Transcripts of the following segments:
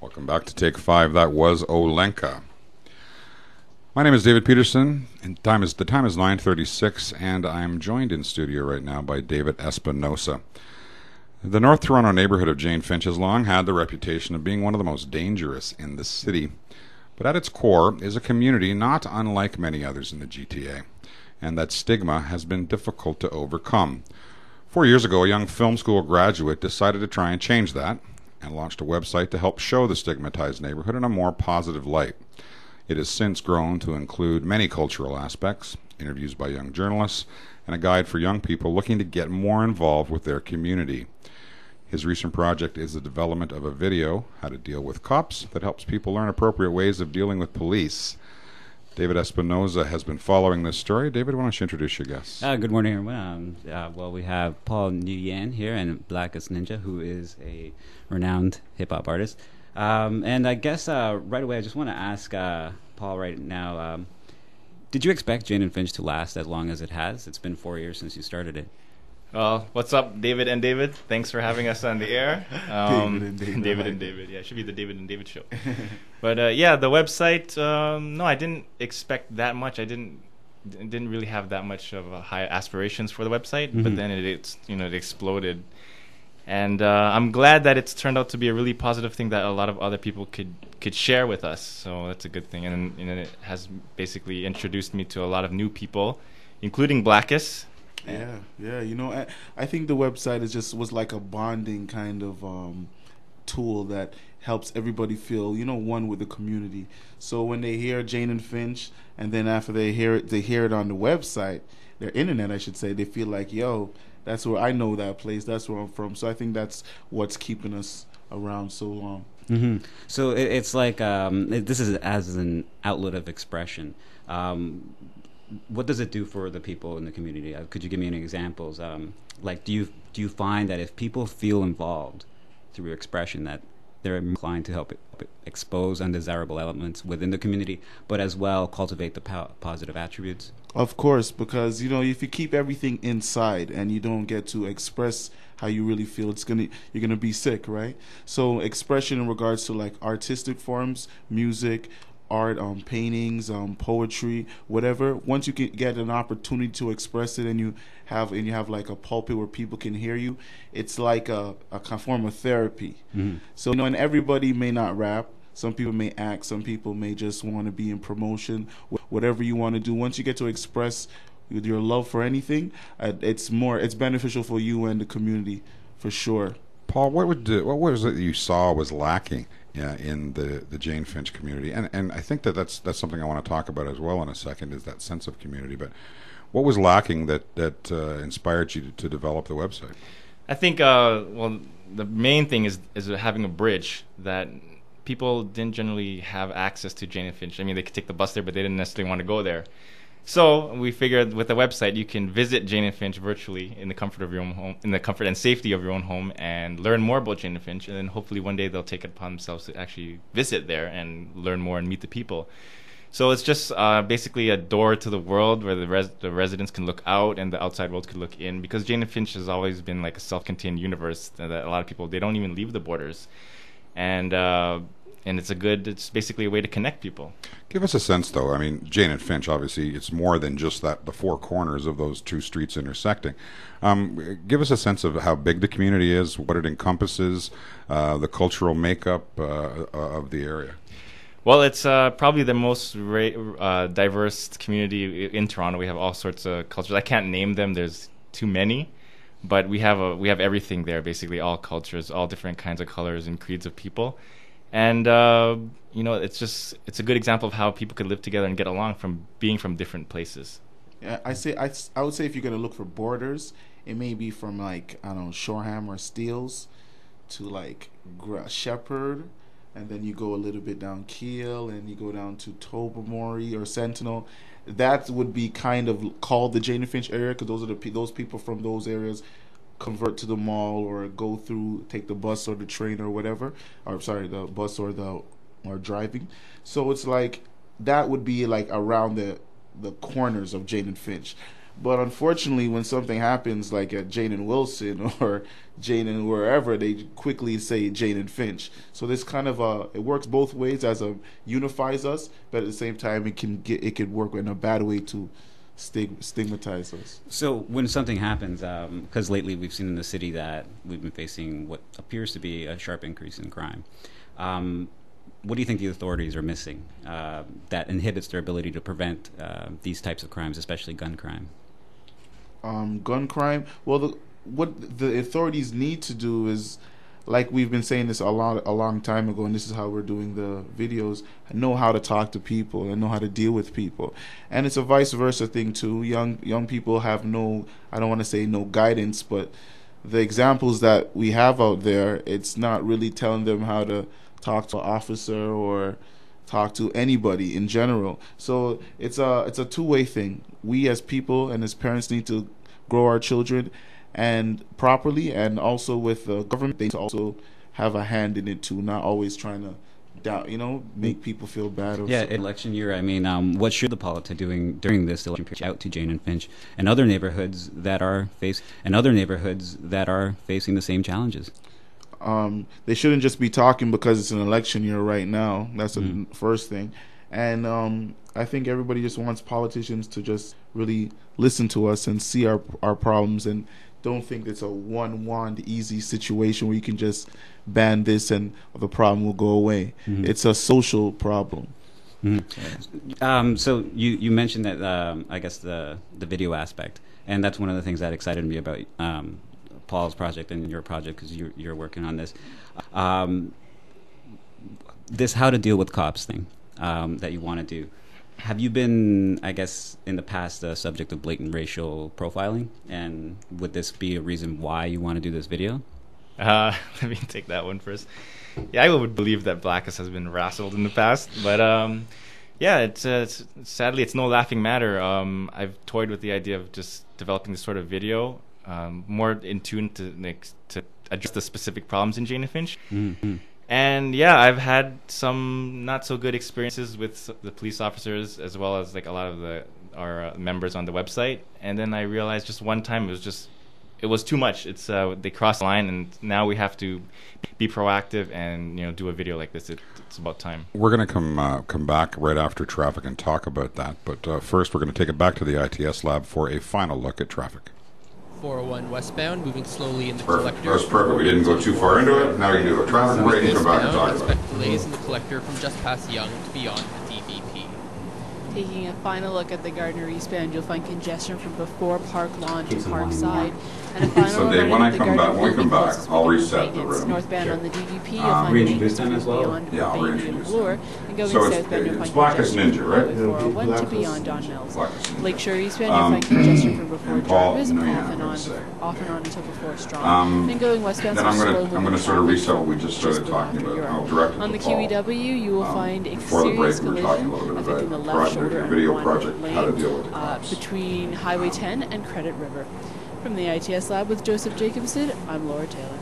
Welcome back to Take 5. That was Olenka. My name is David Peterson, and the time is 9:36, and I'm joined in studio right now by David Espinosa. The North Toronto neighborhood of Jane Finch has long had the reputation of being one of the most dangerous in the city, but at its core is a community not unlike many others in the GTA, and that stigma has been difficult to overcome. 4 years ago, a young film school graduate decided to try and change that, and launched a website to help show the stigmatized neighborhood in a more positive light. It has since grown to include many cultural aspects, interviews by young journalists, and a guide for young people looking to get more involved with their community. His recent project is the development of a video, How to Deal with Cops, that helps people learn appropriate ways of dealing with police. David Espinosa has been following this story. David, why don't you introduce your guests? Good morning, everyone. We have Paul Nguyen here and Blacus Ninjah, who is a renowned hip-hop artist. And I guess right away, I just want to ask Paul right now, did you expect Jane and Finch to last as long as it has? It's been 4 years since you started it. What's up, David and David? Thanks for having us on the air. David and David. David and David. Yeah, it should be the David and David show. But yeah, the website. No, I didn't expect that much. I didn't really have that much of high aspirations for the website. Mm-hmm. But then it exploded, and I'm glad that it's turned out to be a really positive thing that a lot of other people could share with us. So that's a good thing, and it has basically introduced me to a lot of new people, including Blacus. Yeah. I think the website was like a bonding kind of tool that helps everybody feel, one with the community. So when they hear Jane and Finch, and then after they hear it on the website, their internet, I should say, they feel like, yo, that's where I know that place. That's where I'm from. So I think that's what's keeping us around so long. Mm-hmm. So it's like this is as an outlet of expression. What does it do for the people in the community? Could you give me any examples? Like, do you find that if people feel involved through expression, that they're inclined to help expose undesirable elements within the community, but as well cultivate the positive attributes? Of course, because if you keep everything inside and you don't get to express how you really feel, you're gonna be sick, right? So expression in regards to like artistic forms, music, art, paintings, poetry, whatever. Once you can get an opportunity to express it, and you have like a pulpit where people can hear you, it's like a form of therapy. Mm-hmm. So, and everybody may not rap. Some people may act. Some people may just want to be in promotion. Whatever you want to do, once you get to express your love for anything, it's beneficial for you and the community, for sure. Paul, what was it that you saw was lacking in the Jane Finch community? And I think that's something I want to talk about as well in a second, is that sense of community. But what was lacking that inspired you to develop the website? I think the main thing is having a bridge that people didn't generally have access to Jane and Finch. I mean, they could take the bus there, but they didn't necessarily want to go there. So we figured with the website, you can visit Jane and Finch virtually in the comfort of your own home, in the comfort and safety of your own home, and learn more about Jane and Finch. And then hopefully one day they'll take it upon themselves to actually visit there and learn more and meet the people. So it's just basically a door to the world where the residents can look out and the outside world can look in. Because Jane and Finch has always been like a self-contained universe that a lot of people, they don't even leave the borders. And it's basically a way to connect people. Give us a sense, though. I mean, Jane and Finch, obviously, it's more than just the four corners of those two streets intersecting. Give us a sense of how big the community is, what it encompasses, the cultural makeup of the area. Well, it's probably the most diverse community in Toronto. We have all sorts of cultures. I can't name them. There's too many. But we have everything there, basically, all cultures, all different kinds of colors and creeds of people. And it's a good example of how people could live together and get along from being from different places. Yeah, I would say if you're gonna look for borders, it may be from like Shoreham or Steeles to like Shepherd, and then you go a little bit down Keele, and you go down to Tobermory or Sentinel. That would be kind of called the Jane and Finch area, because those people from those areas convert to the mall or take the bus or the train or whatever, the bus or driving. So it's like that would be like around the corners of Jane and Finch. But unfortunately, when something happens, like at Jane and Wilson or Jane and wherever, they quickly say Jane and Finch. So this kind of it works both ways as a unifies us, but at the same time, it could work in a bad way to stigmatize us. So when something happens, because lately we've seen in the city that we've been facing what appears to be a sharp increase in crime. What do you think the authorities are missing that inhibits their ability to prevent these types of crimes, especially gun crime? Gun crime. Well, what the authorities need to do is, like we've been saying this a long time ago, and this is how we're doing the videos, know how to talk to people and know how to deal with people. And it's a vice versa thing too. Young people have no, I don't want to say no guidance, but the examples that we have out there, it's not really telling them how to talk to an officer or talk to anybody in general. So it's a two-way thing. We as people and as parents need to grow our children and properly, and also with the government, they need to also have a hand in it too, not always trying to make people feel bad. Election year. I mean, what should the politics doing during this election period out to Jane and Finch and other neighborhoods that are facing the same challenges? They shouldn't just be talking because it's an election year right now. That's the first thing. And I think everybody just wants politicians to just really listen to us and see our problems, and don't think it's a one wand easy situation where you can just ban this and the problem will go away. It's a social problem. So you mentioned that I guess the video aspect, and that's one of the things that excited me about Paul's project and your project, because you're working on this. This how to deal with cops thing that you want to do. Have you been, I guess, in the past the subject of blatant racial profiling? And would this be a reason why you want to do this video? Let me take that one first. Yeah, I would believe that Blacus has been rassled in the past, but it's sadly it's no laughing matter. I've toyed with the idea of just developing this sort of video, more in tune to address the specific problems in Jane and Finch. And yeah, I've had some not so good experiences with the police officers, as well as like a lot of our members on the website. And then I realized just one time it was too much. It's they crossed the line, and now we have to be proactive and do a video like this. It's about time. We're going to come back right after traffic and talk about that. But first, we're going to take it back to the ITS lab for a final look at traffic. 401 westbound, moving slowly in the Perfect. collector. That's perfect. We didn't go too far into it. Now we can do a traffic break and come back and talk about it. Expect delays in the collector from just past Young to beyond the DVP. Taking a final look at the Gardner eastbound, you'll find congestion from before Park Lawn to Parkside. And a final So Dave, when we come back, I'll reset the room. Northbound on the DVP, you'll find maintenance beyond Urbania and Bloor. And going southbound, you'll find Blacus congestion Ninjah, right? from 401 to beyond Don Mills. Lakeshore eastbound, you'll find congestion from before Paul Jarvis, Nguyen, off and on until before Strong. Then going westbound, Then I'm going to sort of reset what we just started talking about. I'll direct it on to the Paul. QEW, you will find a Before the break, serious we were talking a collision little bit affecting the about left shoulder and video one project, how to deal with the lane cops. between Highway 10 and Credit River. From the ITS lab with Joseph Jacobson, I'm Laura Taylor.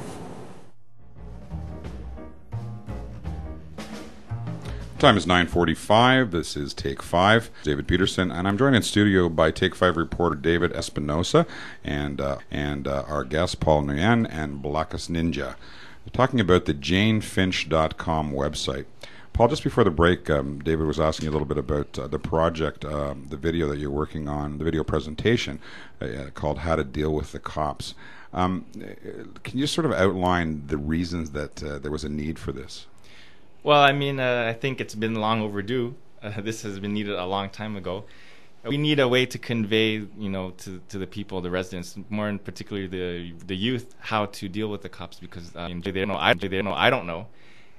Time is 9:45. This is Take 5. David Peterson, and I'm joined in studio by Take 5 reporter David Espinosa and our guests Paul Nguyen and Blacus Ninjah. We're talking about the janefinch.com website. Paul, just before the break, David was asking you a little bit about the project, the video that you're working on, the video presentation called How to Deal with the Cops. Can you sort of outline the reasons that there was a need for this? Well, I mean, I think it's been long overdue. This has been needed a long time ago. We need a way to convey, to the people, the residents, more in particular the youth, how to deal with the cops, because they don't know, I don't know.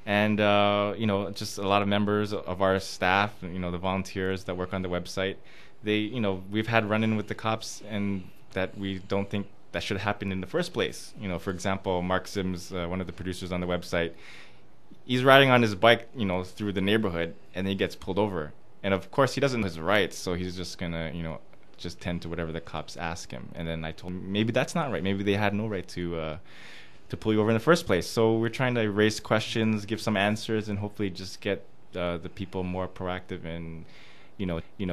And, just a lot of members of our staff, the volunteers that work on the website, we've had run-in with the cops, and that we don't think that should happen in the first place. For example, Mark Sims, one of the producers on the website, he's riding on his bike, through the neighborhood, and he gets pulled over. And of course, he doesn't know his rights, so he's just gonna, just tend to whatever the cops ask him. And then I told him, maybe that's not right. Maybe they had no right to pull you over in the first place. So we're trying to raise questions, give some answers, and hopefully just get the people more proactive and,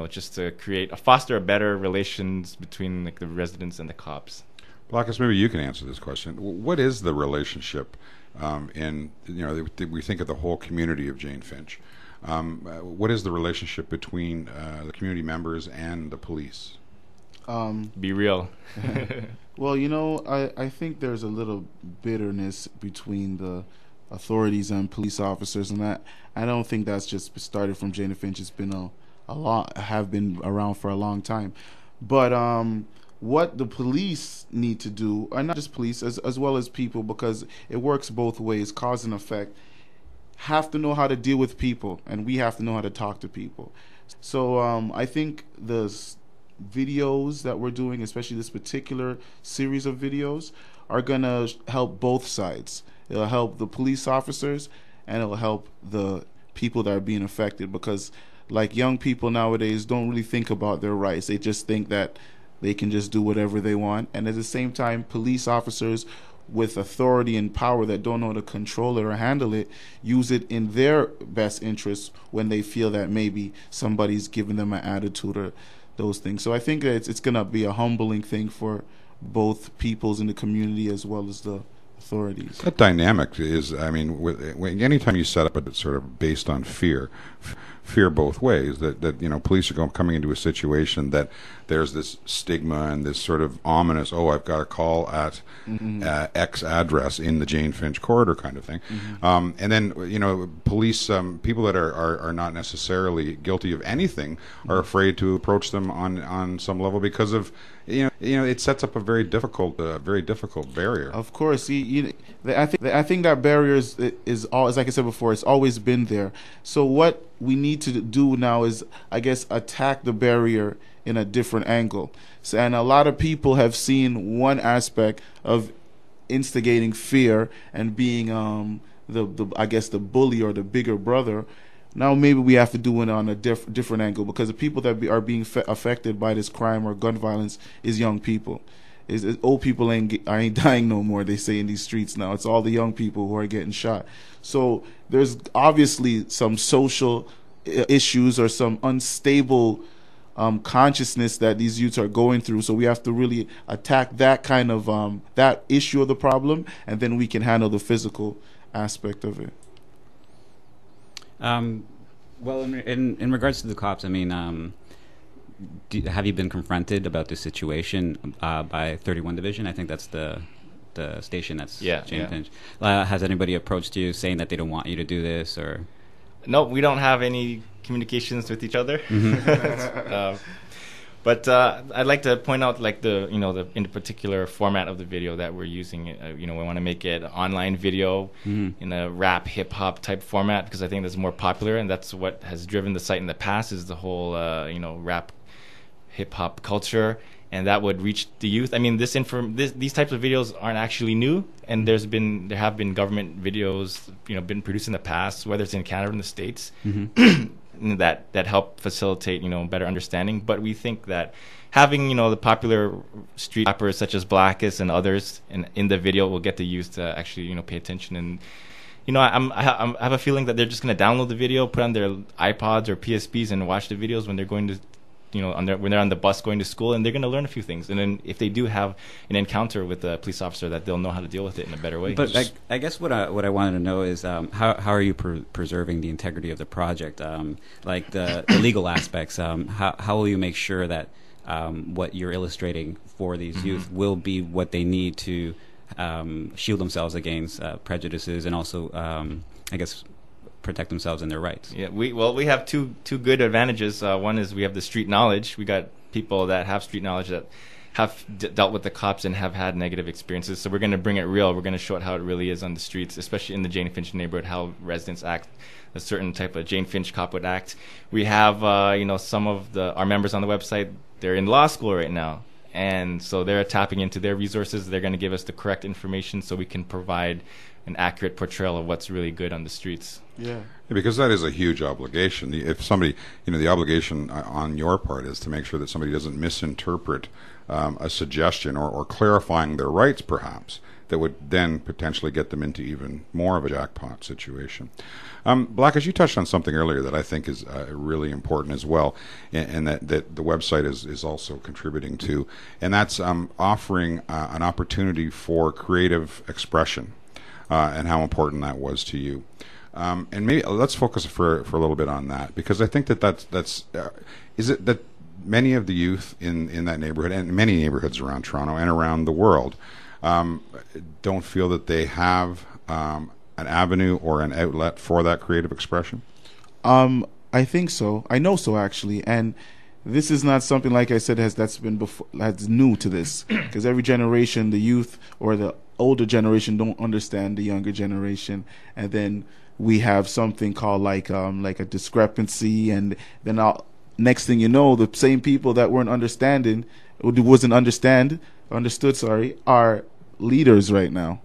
just to foster a better relations between like the residents and the cops. Blacus, maybe you can answer this question. What is the relationship we think of the whole community of Jane Finch. What is the relationship between the community members and the police? Be real. Well, I think there's a little bitterness between the authorities and police officers, and I don't think that's just started from Jane Finch. It's been have been around for a long time. But what the police need to do, or not just police, as well as people, because it works both ways, cause and effect, have to know how to deal with people, and we have to know how to talk to people. So I think the videos that we're doing, especially this particular series of videos, are going to help both sides. It'll help the police officers, and it'll help the people that are being affected, because like young people nowadays don't really think about their rights. They just think that they can just do whatever they want. And at the same time, police officers with authority and power that don't know how to control it or handle it use it in their best interests when they feel that maybe somebody's giving them an attitude or those things. So I think that it's going to be a humbling thing for both peoples in the community as well as the authorities. That dynamic is, anytime you set up it, it's sort of based on fear both ways, that police are coming into a situation that there's this stigma and this sort of ominous, I've got a call at X address in the Jane Finch corridor kind of thing. And then, police, people that are not necessarily guilty of anything are afraid to approach them on some level because of, it sets up a very difficult barrier. Of course, I think that barrier is always, like I said before, it's always been there. So what we need to do now is, I guess, attack the barrier in a different angle. So, and a lot of people have seen one aspect of instigating fear and being the bully or the bigger brother. Now maybe we have to do it on a different angle, because the people that are being affected by this crime or gun violence is young people. Old people ain't dying no more, they say in these streets now. It's all the young people who are getting shot. So there's obviously some social issues or some unstable consciousness that these youths are going through. So we have to really attack that kind of that issue of the problem, and then we can handle the physical aspect of it. Well, in regards to the cops, have you been confronted about this situation by 31 Division? I think that's the station that's Jane Finch. Has anybody approached you saying that they don't want you to do this, or? No, we don't have any communications with each other. But I'd like to point out, like, in the particular format of the video that we're using. We want to make it an online video in a rap hip hop type format, because I think that's more popular, and that's what has driven the site in the past, is the whole rap hip hop culture, and that would reach the youth. These types of videos aren't actually new, and there have been government videos been produced in the past, whether it's in Canada or in the States. that help facilitate better understanding. But we think that having the popular street rappers such as Blacus and others in the video will get the youth to actually pay attention. And I have a feeling that they're just going to download the video, put on their iPods or PSPs, and watch the videos when they're going to when they're on the bus going to school, and they're going to learn a few things. And then if they do have an encounter with a police officer, that they'll know how to deal with it in a better way. But I guess what I wanted to know is how are you preserving the integrity of the project, like the legal aspects? How will you make sure that what you're illustrating for these youth will be what they need to shield themselves against prejudices, and also I guess protect themselves and their rights? Yeah, we have two good advantages. One is we have the street knowledge. We got people that have street knowledge that have dealt with the cops and have had negative experiences. So we're going to bring it real. We're going to show it how it really is on the streets, especially in the Jane Finch neighborhood, how residents act, a certain type of Jane Finch cop would act. We have some of our members on the website. They're in law school right now, and so they're tapping into their resources. They're going to give us the correct information so we can provide an accurate portrayal of what's really good on the streets. Yeah, because that is a huge obligation. If somebody, the obligation on your part is to make sure that somebody doesn't misinterpret a suggestion or clarifying their rights, perhaps, that would then potentially get them into even more of a jackpot situation. Blacus, you touched on something earlier that I think is really important as well, and that the website is also contributing to, and that's offering an opportunity for creative expression, and how important that was to you. And maybe let's focus for a little bit on that, because I think that's is it that many of the youth in that neighborhood and many neighborhoods around Toronto and around the world don't feel that they have an avenue or an outlet for that creative expression? I think so. I know so, actually. And this is not something, like I said, that's new to this, because every generation, the youth or the older generation don't understand the younger generation, and then we have something called like a discrepancy, and then next thing you know, the same people that weren't understood, are leaders right now,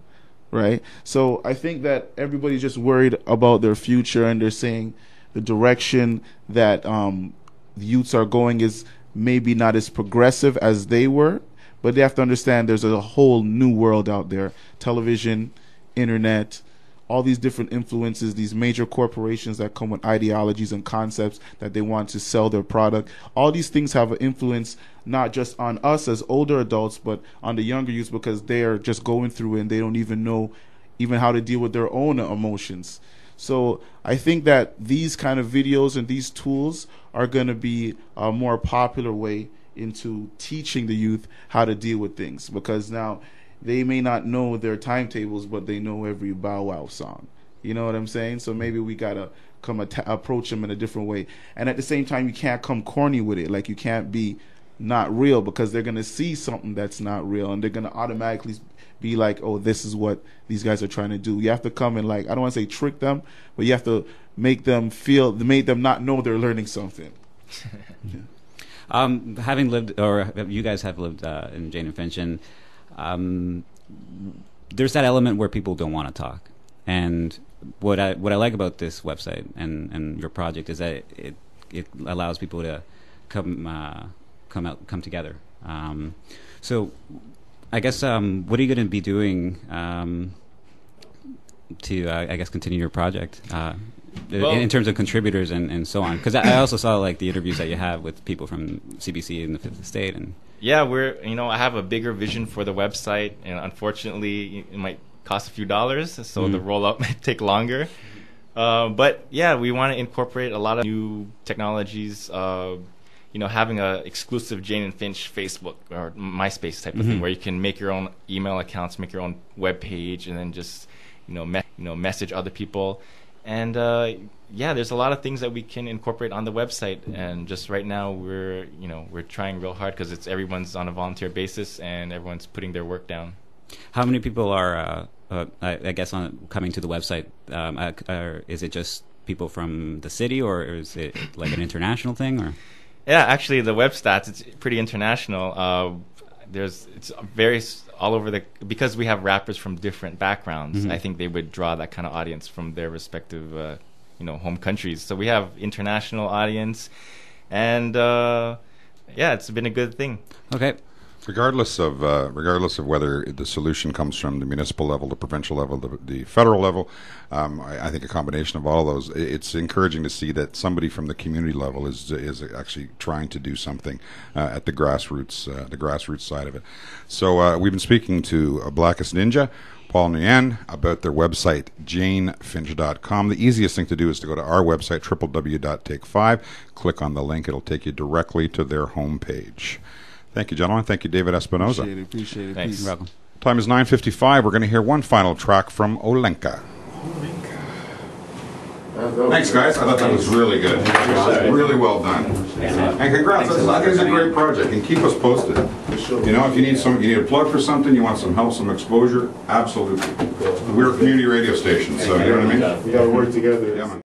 right? So I think that everybody's just worried about their future, and they're saying the direction that the youths are going is maybe not as progressive as they were, but they have to understand there's a whole new world out there. Television, internet, all these different influences, these major corporations that come with ideologies and concepts that they want to sell their product. All these things have an influence not just on us as older adults, but on the younger youth, because they are just going through it and they don't even know how to deal with their own emotions. So I think that these kind of videos and these tools are going to be a more popular way into teaching the youth how to deal with things, because now they may not know their timetables, but they know every Bow Wow song. You know what I'm saying? So maybe we got to approach them in a different way. And at the same time, you can't come corny with it. Like, you can't be not real, because they're going to see something that's not real, and they're going to automatically be like, oh, this is what these guys are trying to do. You have to come and, like, I don't want to say trick them, but you have to make them not know they're learning something. Yeah. Having lived, or you guys have lived in Jane and Finch, and there's that element where people don't want to talk. And what I like about this website and your project is that it allows people to come together. So I guess what are you going to be doing to I guess continue your project in terms of contributors and so on? Because I also saw like the interviews that you have with people from CBC and the Fifth Estate, and yeah, I have a bigger vision for the website, and unfortunately it might cost a few dollars, so the rollout might take longer. But yeah, we want to incorporate a lot of new technologies. Having a exclusive Jane and Finch Facebook or MySpace type of thing, where you can make your own email accounts, make your own web page, and then just message other people. And there's a lot of things that we can incorporate on the website. And just right now, we're trying real hard, because everyone's on a volunteer basis and everyone's putting their work down. How many people are, I guess, coming to the website? Is it just people from the city, or is it like an international thing, or? Yeah, actually, the web stats, it's pretty international. It's various all over because we have rappers from different backgrounds. I think they would draw that kind of audience from their respective, home countries. So we have international audience, and it's been a good thing. Okay. Regardless of whether the solution comes from the municipal level, the provincial level, the federal level, I think a combination of all of those. It's encouraging to see that somebody from the community level is actually trying to do something at the grassroots side of it. So we've been speaking to Blacus Ninjah, Paul Nguyen, about their website, janefinch.com. The easiest thing to do is to go to our website, www.take5. Click on the link. It'll take you directly to their homepage. Thank you, gentlemen. Thank you, David Espinosa. Appreciate it. Thanks. You're welcome. Time is 9:55. We're going to hear one final track from Olenka. Thanks, guys. I thought that was really good. Really well done. And congrats. That is a great project. And keep us posted. If you need a plug for something, you want some help, some exposure, absolutely. We're a community radio station, so you know what I mean? We got to work together. Yeah, man.